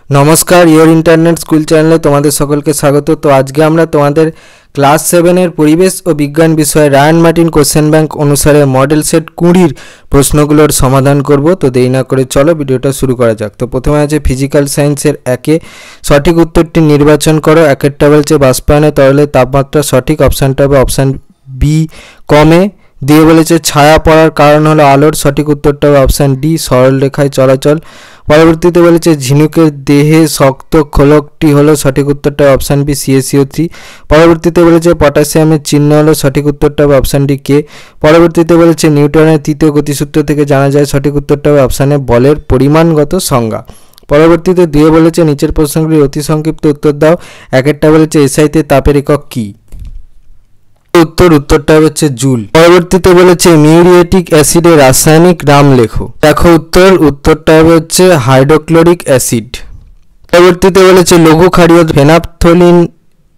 नमस्कार your internet school चैनले तुम्हारे सकल के स्वागत। तो आज के आमरा तुम्हारे क्लास 7 परिवेश और विज्ञान विषय रायन मार्टिन कोश्चेन बैंक अनुसारे मॉडल सेट 20 प्रश्नगुलोर समाधान करब। तो देरी ना करे चलो भिडियोटा शुरू करा जाक। तो प्रथमे आछे फिजिकल साइंसेर एके सठिक उत्तरटी निर्वाचन करो। एकेरटा बोलछे बाष्पायने तरले तापमात्रा सठिक अपशनटा होबे अपशन बी कमे दिए बोलेছে ছায়া পড়ার কারণ হলো আলোর সঠিক উত্তরটা হবে অপশন ডি সরল রেখায় চলাচল। পরবর্তীতে বলেছে ঝিনুকের দেহে শক্ত খোলকটি হলো সঠিক উত্তরটা অপশন বি CaCO3। পরবর্তীতে বলেছে পটাশিয়ামের চিহ্ন হলো সঠিক উত্তরটা হবে অপশন ডি কে। পরবর্তীতে বলেছে নিউটনের তৃতীয় গতিসূত্র থেকে জানা যায় সঠিক উত্তরটা হবে অপশন এ বলের পরিমাণগত সংজ্ঞা। পরবর্তীতে দিয়ে বলেছে নিচের প্রশ্নগুলির অতি সংক্ষিপ্ত উত্তর দাও। একেরটা বলেছে এসআইতে তাপের একক কি? उत्तरटा হচ্ছে জুল। পরবর্তীতে বলেছে মিউরিয়েটিক অ্যাসিডের রাসায়নিক নাম লেখো। দেখো উত্তরটা হচ্ছে হাইড্রোক্লোরিক অ্যাসিড। পরবর্তীতে বলেছে লঘু ক্ষারীয় ফেনাপথলিন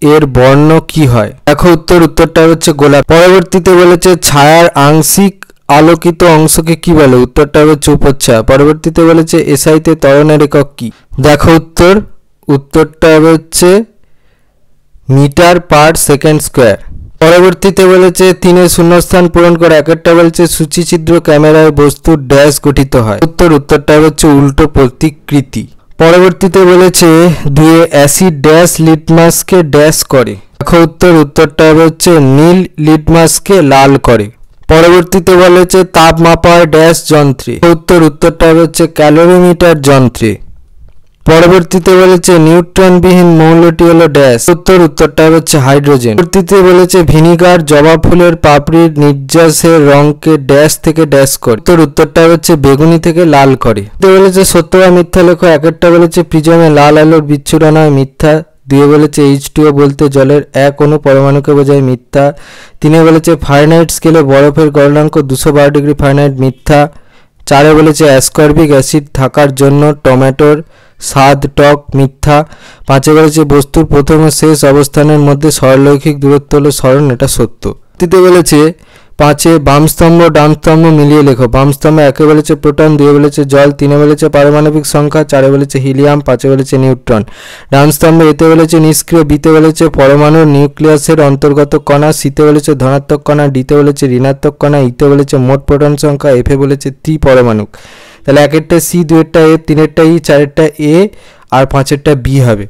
এর বর্ণ কি হয়? দেখো উত্তরটা হচ্ছে গোলাপি। পরবর্তীতে বলেছে ছায়ার আংশিক আলোকিত অংশকে কি বলে? উত্তরটা হচ্ছে উপচ্ছায়া। পরবর্তীতে বলেছে এসআইতে ত্বরণের একক কি? দেখো উত্তরটা হচ্ছে মিটার পার সেকেন্ড স্কয়ার। পরবর্তীতে বলেছে তিনের শূন্যস্থান পূরণ করে। একেরটা বলেছে সূচিছিদ্র ক্যামেরায় বস্তুর ড্যাশ গঠিত হয়। উত্তরটা হচ্ছে উল্টো প্রতিকৃতি। পরবর্তীতে বলেছে দুয়ে অ্যাসিড ড্যাশ লিটমাসকে ড্যাশ করে। দেখো উত্তরটা হচ্ছে নীল লিটমাসকে লাল করে। পরবর্তীতে বলেছে তাপ মাপার ড্যাশ যন্ত্রে। উত্তরটা হচ্ছে ক্যালোরিমিটার যন্ত্রে। পরবর্তীতে বলেছে নিউট্রনবিহীন মৌলটি হলো ড্যাশ। উত্তরটা হচ্ছে হাইড্রোজেন। পরবর্তীতে বলেছে ভিনিগার জবা ফুলের পাপড়ির নির্যাসের রঙকে ড্যাশ থেকে ড্যাশ করে। উত্তরটা হচ্ছে বেগুনি থেকে লাল করে। বলেছে সত্য বা মিথ্যা লেখো। একেরটা বলেছে প্রিজমে লাল আলোর বিচ্ছুরণ হয় মিথ্যা। দুয়ে বলেছে H2O বলতে জলের এক অণু পরমাণুকে বোঝায় মিথ্যা। তিনে বলেছে ফারেনহাইট স্কেলে বরফের গলনাঙ্ক 212 ডিগ্রি ফারেনহাইট মিথ্যা। চারে বলেছে অ্যাসকর্বিক অ্যাসিড থাকার জন্য টমেটোর স্বাদ টক মিথ্যা। পাঁচে বলেছে বস্তুর প্রথম ও শেষ অবস্থানের মধ্যে সরলরৈখিক দূরত্ব হলো সরণ, এটা সত্য। তিতে বলেছে পাঁচে বাম স্তম্ভ ডান স্তম্ভ মিলিয়ে লেখো। বাম স্তম্ভে একে বলেছে প্রোটন, দুয়ে বলেছে জল, তিনে বলেছে পারমাণবিক সংখ্যা, চারে বলেছে হিলিয়াম, পাঁচে বলেছে নিউট্রন। ডান স্তম্ভে এতে বলেছে নিষ্ক্রিয়, বিতে বলেছে পরমাণুর নিউক্লিয়াসের অন্তর্গত কণা, সিতে বলেছে ধনাত্মক কণা, ডিতে বলেছে ঋণাত্মক কণা, ইতে বলেছে মোট প্রোটন সংখ্যা, এফে বলেছে ত্রিপরমাণুক। তাহলে একেরটা সি, দুয়েরটা এ, তিনেরটা ই, চারেরটা এ আর পাঁচেরটা বি হবে।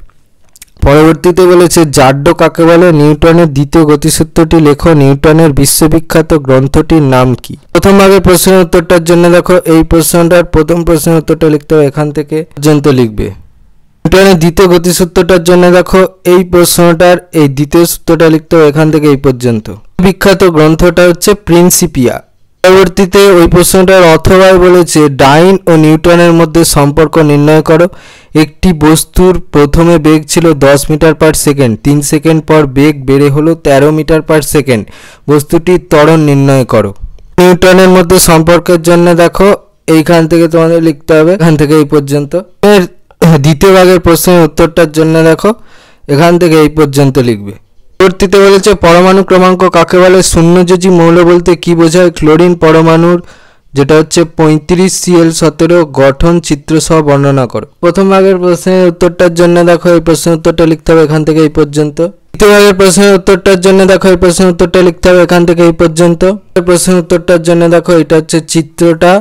পরবর্তীতে বলেছে জাড্য কাকে বলে? নিউটনের দ্বিতীয় গতিসূত্রটি লেখো। নিউটনের বিশ্ববিখ্যাত গ্রন্থটির নাম কি? প্রথম ভাগের প্রশ্নের উত্তরটার জন্য দেখো এই প্রশ্নটার প্রথম প্রশ্নের উত্তরটা লিখতে হবে এখান থেকে পর্যন্ত লিখবে। নিউটনের দ্বিতীয় গতিসূত্রটার জন্য দেখো এই প্রশ্নটার এই দ্বিতীয় সূত্রটা লিখতে হবে এখান থেকে এই পর্যন্ত। বিখ্যাত গ্রন্থটা হচ্ছে প্রিন্সিপিয়া। পরবর্তীতে ওই প্রশ্নটার অথবায় বলেছে ডাইন ও নিউটনের মধ্যে সম্পর্ক নির্ণয় করো। একটি বস্তুর প্রথমে বেগ ছিল 10 মিটার পার সেকেন্ড, 3 সেকেন্ড পর বেগ বেড়ে হলো 13 মিটার পার সেকেন্ড। বস্তুটির ত্বরণ নির্ণয় করো। নিউটনের মধ্যে সম্পর্কের জন্য দেখো এইখান থেকে তোমাদের লিখতে হবে এখান থেকে এই পর্যন্ত। এর দ্বিতীয় ভাগের প্রশ্নের উত্তরটার জন্য দেখো এখান থেকে এই পর্যন্ত লিখবে। পরবর্তীতে বলেছে পরমাণু ক্রমাঙ্ক কাকে বলে? শূন্যযোজী মৌল বলতে কি বোঝায়? ক্লোরিন পরমাণুর যেটা হচ্ছে 35Cl17 গঠন চিত্র সহ বর্ণনা করো। প্রথম ভাগের প্রশ্নের উত্তরটার জন্য দেখো এই প্রশ্নের উত্তরটা লিখতে হবে এখান থেকে এই পর্যন্ত। দ্বিতীয় ভাগের প্রশ্নের উত্তরটার জন্য দেখো এই প্রশ্নের উত্তরটা লিখতে হবে এখান থেকে এই পর্যন্ত। প্রশ্নের উত্তরটার জন্য দেখো এটা হচ্ছে চিত্রটা।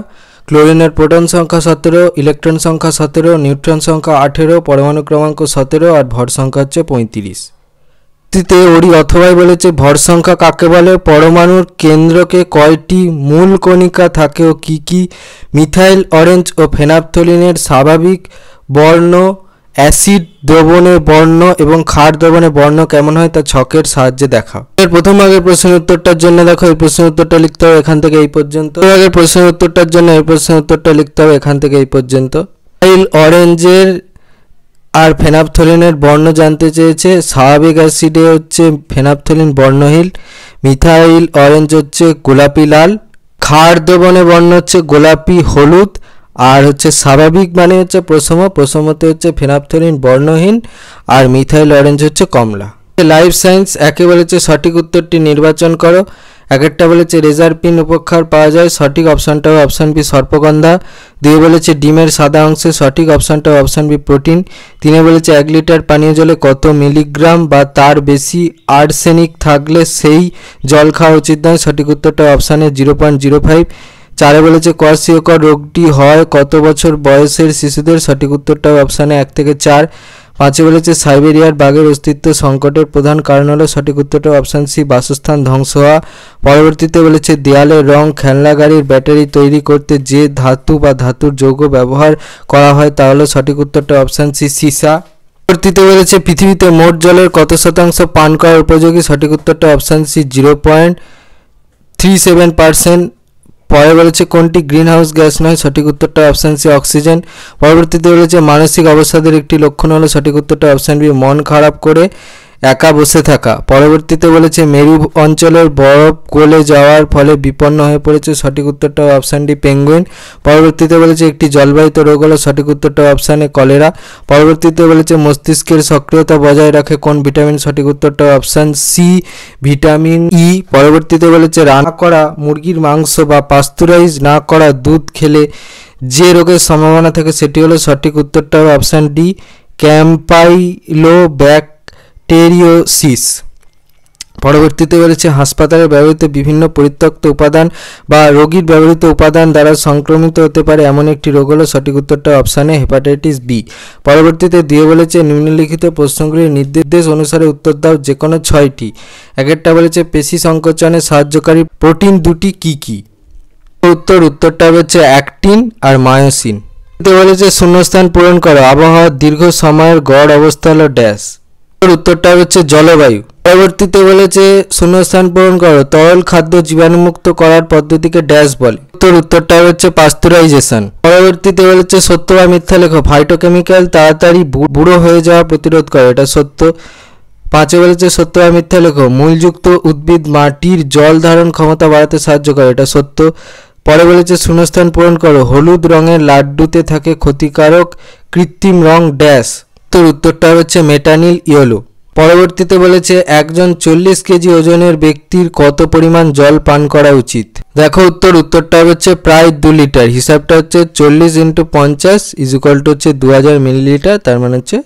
ক্লোরিনের প্রোটন সংখ্যা 17, ইলেকট্রন সংখ্যা 17, নিউট্রন সংখ্যা 18, পরমাণু ক্রমাঙ্ক 17 আর ভর সংখ্যা হচ্ছে 35। ওরই অথবাই বলেছে ভর সংখ্যা কাকে বলে? পরমাণুর কেন্দ্রকে কয়টি মূল কণিকা থাকে ও কি কি? মিথাইল অরেঞ্জ ও ফেনাপথলিনের স্বাভাবিক বর্ণ, অ্যাসিড দ্রবণের বর্ণ এবং ক্ষার দ্রবণের বর্ণ কেমন হয় তা ছকের সাহায্যে দেখাও। এর প্রথম ভাগের প্রশ্নের উত্তরটার জন্য দেখো এই প্রশ্নের উত্তরটা লিখতে হবে এখান থেকে এই পর্যন্ত। দ্বিতীয় ভাগের প্রশ্নের উত্তরটার জন্য এই প্রশ্নের উত্তরটা লিখতে হবে এখান থেকে এই পর্যন্ত। মিথাইল অরেঞ্জের আর ফেনাপথলিনের বর্ণ জানতে চেয়েছে। স্বাভাবিক অ্যাসিডে হচ্ছে ফেনাপথলিন বর্ণহীন, মিথাইল অরেঞ্জ হচ্ছে গোলাপি লাল, ক্ষার দ্রবণের বর্ণ হচ্ছে গোলাপি হলুদ, আর হচ্ছে স্বাভাবিক মানে হচ্ছে প্রশমতে হচ্ছে ফেনাপথলিন বর্ণহীন আর মিথাইল অরেঞ্জ হচ্ছে কমলা। লাইফ সায়েন্স একে বলেছে সঠিক উত্তরটি নির্বাচন করো। এক একটা বলেছে রেজার পিন উপক্ষার পাওয়া যায়, সঠিক অপশানটা হবে অপশান বি সর্পগন্ধা। 2 বলেছে ডিমের সাদা অংশে, সঠিক অপশানটা হবে অপশান বি প্রোটিন। 3 বলেছে 1 লিটার পানীয় জলে কত মিলিগ্রাম বা তার বেশি আর্সেনিক থাকলে সেই জল খাওয়া উচিত নয়, সঠিক উত্তরটা অপশানে 0.05। 4 বলেছে কোয়াশিওকর রোগটি হয় কত বছর বয়সের শিশুদের, সঠিক উত্তরটা অপশানে 1 থেকে 4। 5 বলেছে সাইবেরিয়ার বাঘের অস্তিত্ব সংকটের প্রধান কারণ হলো, সঠিক উত্তরটা অপশান সি বাসস্থান ধ্বংস হওয়া। পরবর্তীতে বলেছে দেয়ালের রং খেলনা গাড়ির ব্যাটারি তৈরি করতে যে ধাতু বা ধাতুর যৌগ ব্যবহার করা হয় তা হলো, সঠিক উত্তরটা অপশান সি সীসা। পরবর্তীতে বলেছে পৃথিবীতে মোট জলের কত শতাংশ পান করার উপযোগী, সঠিক উত্তরটা অপশান সি 0.37%। পরে বলেছে কোনটি গ্রিন হাউস গ্যাস নয়, সঠিক উত্তরটা অপশান সি অক্সিজেন। পরবর্তীতে বলেছে মানসিক অবসাদের একটি লক্ষণ হলো, সঠিক উত্তরটা অপশান বি মন খারাপ করে একা বসে থাকা। পরবর্তীতে বলেছে মেরু অঞ্চলের বরফ গলে যাওয়ার ফলে বিপন্ন হয়ে পড়েছে, সঠিক উত্তরটা অপশান ডি পেঙ্গুইন। পরবর্তীতে বলেছে একটি জলবাহিত রোগ হলো, সঠিক উত্তরটা অপশানে কলেরা। পরবর্তীতে বলেছে মস্তিষ্কের সক্রিয়তা বজায় রাখে কোন ভিটামিন, সঠিক উত্তরটা অপশান সি ভিটামিন ই। পরবর্তীতে বলেছে রান্না করা মুরগির মাংস বা পাস্তুরাইজ না করা দুধ খেলে যে রোগের সম্ভাবনা থাকে সেটি হলো, সঠিক উত্তরটা হবে অপশান ডি ক্যাম্পাইলোব্যাকটেরিওসিস। পরবর্তীতে বলেছে হাসপাতালে ব্যবহৃত বিভিন্ন পরিত্যক্ত উপাদান বা রোগীর ব্যবহৃত উপাদান দ্বারা সংক্রমিত হতে পারে এমন একটি রোগ হলো, সঠিক উত্তরটা অপশানে হেপাটাইটিস বি। পরবর্তীতে দিয়ে বলেছে নিম্নলিখিত প্রশ্নগুলির নির্দেশ অনুসারে উত্তর দাও যে কোনো 6টি। এক একটা বলেছে পেশি সংকোচনে সাহায্যকারী প্রোটিন দুটি কি কি, উত্তরটা হচ্ছে অ্যাক্টিন আর মায়োসিন। বলেছে শূন্যস্থান পূরণ করো, আবহাওয়ার দীর্ঘ সময়ের গড় অবস্থা হলো ড্যাশ, উত্তরটা হচ্ছে জলবায়ু। পরবর্তীতে বলেছে শূন্যস্থান পূরণ করো, তরল খাদ্য জীবাণুমুক্ত করার পদ্ধতিকে ড্যাশ বলে, উত্তরটা হচ্ছে পাস্তুরাইজেশন। পরবর্তীতে বলেছে সত্য বা মিথ্যা লেখো, ফাইটোকেমিক্যাল তাড়াতাড়ি বুড়ো হয়ে যাওয়া প্রতিরোধ করে, এটা সত্য। 5 বলেছে সত্য বা মিথ্যা লেখো, মূলযুক্ত উদ্ভিদ মাটির জল ধারণ ক্ষমতা বাড়াতে সাহায্য করে, এটা সত্য। পরে বলেছে শূন্যস্থান পূরণ করো, হলুদ রঙের লাড্ডুতে থাকে ক্ষতিকারক কৃত্রিম রং ড্যাশ, উত্তরটা হচ্ছে মেটানিল ইয়েলো। পরবর্তীতে বলেছে একজন 40 কেজি ওজনের ব্যক্তির কত পরিমাণ জল পান করা উচিত, দেখো উত্তরটা হচ্ছে প্রায় 2 লিটার। হিসাবটা হচ্ছে 40 × 50 হচ্ছে 2000 মিলিলিটার, তার মানে হচ্ছে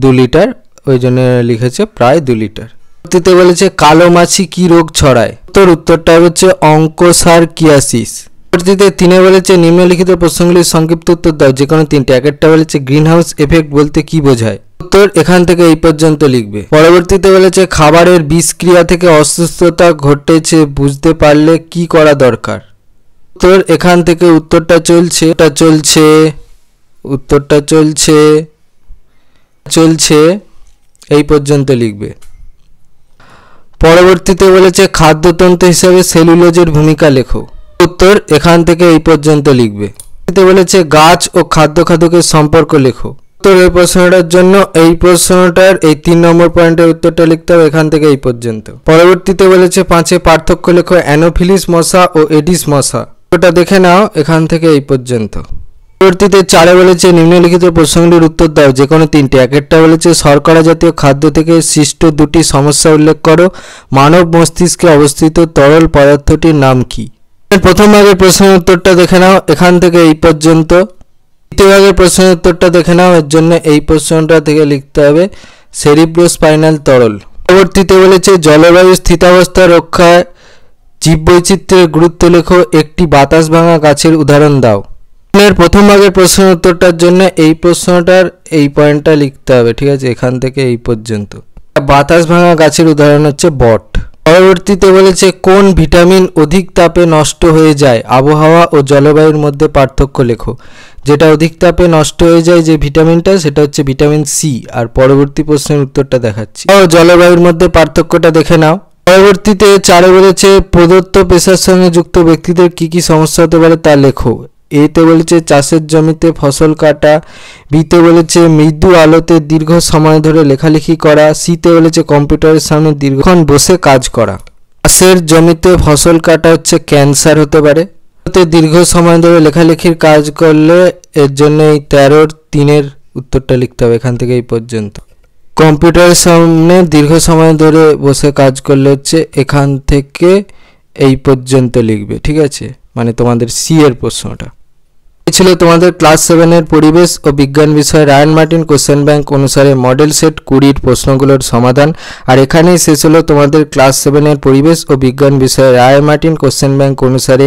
2 লিটার, ওই জন্য লিখেছে প্রায় 2 লিটার। পরবর্তীতে বলেছে কালো মাছি কি রোগ ছড়ায়, উত্তরটা হচ্ছে অঙ্কোসার্কিয়াসিস। পরবর্তীতে 3 বলেছে নিম্নলিখিত প্রশ্নগুলির সংক্ষিপ্ত উত্তর দাও যে কোনো 3টি। এক একটা বলেছে গ্রিন হাউস এফেক্ট বলতে কি বোঝায়, উত্তর এখান থেকে এই পর্যন্ত লিখবে। পরবর্তীতে বলেছে খাবারের বিষক্রিয়া থেকে অসুস্থতা ঘটেছে বুঝতে পারলে কি করা দরকার, উত্তর এখান থেকে উত্তরটা চলছে এই পর্যন্ত লিখবে। পরবর্তীতে বলেছে খাদ্যতন্ত্র হিসাবে সেলুলোজের ভূমিকা লেখো, উত্তর এখান থেকে এই পর্যন্ত লিখবে। বলেছে গাছ ও খাদ্য খাদকের সম্পর্ক লেখো, উত্তর এই প্রশ্নটার জন্য এই প্রশ্নটার এই 3 নম্বর পয়েন্টের উত্তরটা লিখতে হবে এখান থেকে এই পর্যন্ত। পরবর্তীতে বলেছে 5 পার্থক্য লেখো অ্যানোফিলিস মশা ও এডিস মশা, ওটা দেখে নাও এখান থেকে এই পর্যন্ত। পরবর্তীতে 4 বলেছে নিম্নলিখিত প্রশ্নগুলির উত্তর দাও যে কোনো 3টি। এক একটা বলেছে শর্করা জাতীয় খাদ্য থেকে সৃষ্ট 2টি সমস্যা উল্লেখ করো, মানব মস্তিষ্কে অবস্থিত তরল পদার্থটির নাম কি। প্রথম ভাগের প্রশ্নের উত্তরটা দেখে নাও এখান থেকে এই পর্যন্ত। দ্বিতীয় ভাগের প্রশ্নের উত্তরটা দেখে নাও, এর জন্য এই প্রশ্নটা থেকে লিখতে হবে সেরিব্রোস্পাইনাল তরল। পরবর্তীতে বলেছে জলবায়ু স্থিতাবস্থা রক্ষায় জীববৈচিত্র্যের গুরুত্ব লেখো, একটি বাতাস ভাঙা গাছের উদাহরণ দাও। প্রথম ভাগের প্রশ্নের উত্তরটার জন্য এই প্রশ্নটার এই পয়েন্টটা লিখতে হবে, ঠিক আছে, এখান থেকে এই পর্যন্ত। বাতাস ভাঙা গাছের উদাহরণ হচ্ছে বট। পরবর্তীতে বলেছে কোন ভিটামিন অধিক তাপে নষ্ট হয়ে যায়, আবহাওয়া ও জলবায়ুর মধ্যে পার্থক্য লেখো। যেটা অধিক তাপে নষ্ট হয়ে যায় যে ভিটামিনটা সেটা হচ্ছে ভিটামিন সি। আর পরবর্তী প্রশ্নের উত্তরটা দেখাচ্ছি, ও জলবায়ুর মধ্যে পার্থক্যটা দেখে নাও। পরবর্তীতে 4 বলেছে প্রদত্ত পেশার সঙ্গে যুক্ত ব্যক্তিদের কি কি সমস্যা হতে পারে তা লেখো। এতে বলেছে চাষের জমিতে ফসল কাটা, বিতে বলেছে মৃদু আলোতে দীর্ঘ সময় ধরে লেখালেখি করা, সিতে বলেছে কম্পিউটারের সামনে দীর্ঘক্ষণ বসে কাজ করা। চাষের জমিতে ফসল কাটা হচ্ছে ক্যান্সার হতে পারে, দীর্ঘ সময় ধরে লেখালেখির কাজ করলে এর জন্য এই 13-3 উত্তরটা লিখতে হবে এখান থেকে এই পর্যন্ত। কম্পিউটারের সামনে দীর্ঘ সময় ধরে বসে কাজ করলে হচ্ছে এখান থেকে এই পর্যন্ত লিখবে, ঠিক আছে, মানে তোমাদের সি এর প্রশ্নটা। এই ছিল তোমাদের ক্লাস 7-এর পরিবেশ ও বিজ্ঞান বিষয়ে রায়ান মার্টিন কোশ্চেন ব্যাংক অনুসারে মডেল সেট 20 প্রশ্নগুলোর সমাধান। আর এখানেই শেষ হলো তোমাদের ক্লাস 7-এর পরিবেশ ও বিজ্ঞান বিষয়ে রায়ান মার্টিন কোশ্চেন ব্যাংক অনুসারে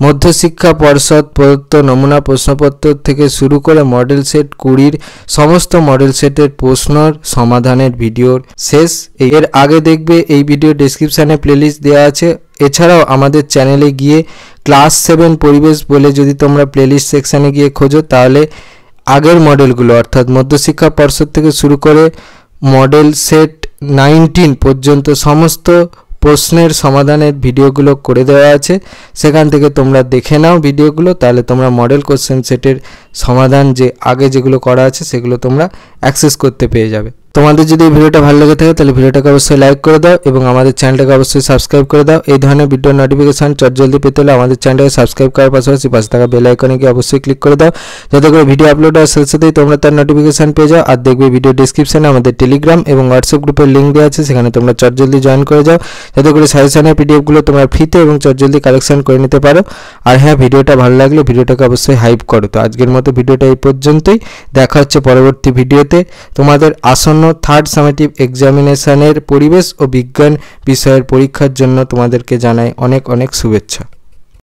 মধ্যশিক্ষা পর্ষদ প্রদত্ত নমুনা প্রশ্নপত্র থেকে শুরু করে মডেল সেট 20 সমস্ত মডেল সেটের প্রশ্নর সমাধানের ভিডিওর শেষ। এর আগে দেখবে এই ভিডিও ডেসক্রিপশানে প্লেলিস্ট দেওয়া আছে। এছাড়াও আমাদের চ্যানেলে গিয়ে ক্লাস 7 পরিবেশ বলে যদি তোমরা প্লেলিস্ট সেকশানে গিয়ে খোঁজো তাহলে আগের মডেলগুলো অর্থাৎ মধ্যশিক্ষা পর্ষদ থেকে শুরু করে মডেল সেট 19 পর্যন্ত সমস্ত প্রশ্নের সমাধানের ভিডিওগুলো করে দেওয়া আছে, সেখান থেকে তোমরা দেখে নাও ভিডিওগুলো, তাহলে তোমরা মডেল কোশ্চেন সেটের সমাধান যে আগে যেগুলো করা আছে সেগুলো তোমরা অ্যাক্সেস করতে পেয়ে যাবে। তোমাদের যদি এই ভিডিওটা ভালো লেগে থাকে তাহলে ভিডিওটাকে অবশ্যই লাইক করে দাও এবং আমাদের চ্যানেলটাকে অবশ্যই সাবস্ক্রাইব করে দাও। এই ধরনের ভিডিও নোটিফিকেশন জলদি পেতে হলে আমাদের চ্যানেলটাকে সাবস্ক্রাইব করার পাশাপাশি পাশে থাকা বেল আইকনে গিয়ে অবশ্যই ক্লিক করে দাও, যাতে করে ভিডিও আপলোড হওয়ার সাথে সাথেই তোমরা তার নোটিফিকেশন পেয়ে যাও। আর দেখবে ভিডিও ডেসক্রিপশনে আমাদের টেলিগ্রাম এবং হোয়াটসঅ্যাপ গ্রুপের লিঙ্ক দেওয়া আছে, সেখানে তোমরা জলদি জয়েন করে যাও, যাতে করে সাজেশনের পিডিএফগুলো তোমরা ফ্রিতে এবং জলদি কালেকশন করে নিতে পারো। আর হ্যাঁ, ভিডিওটা ভালো লাগলে ভিডিওটাকে অবশ্যই হাইপ করো। তো আজকের মতো ভিডিওটা এই পর্যন্তই, দেখা হচ্ছে পরবর্তী ভিডিওতে। তোমাদের আসন্ন থার্ড সামেটিভ এক্সামিনেশনের পরিবেশ ও বিজ্ঞান বিষয়ের পরীক্ষার জন্য তোমাদেরকে জানাই অনেক অনেক শুভেচ্ছা।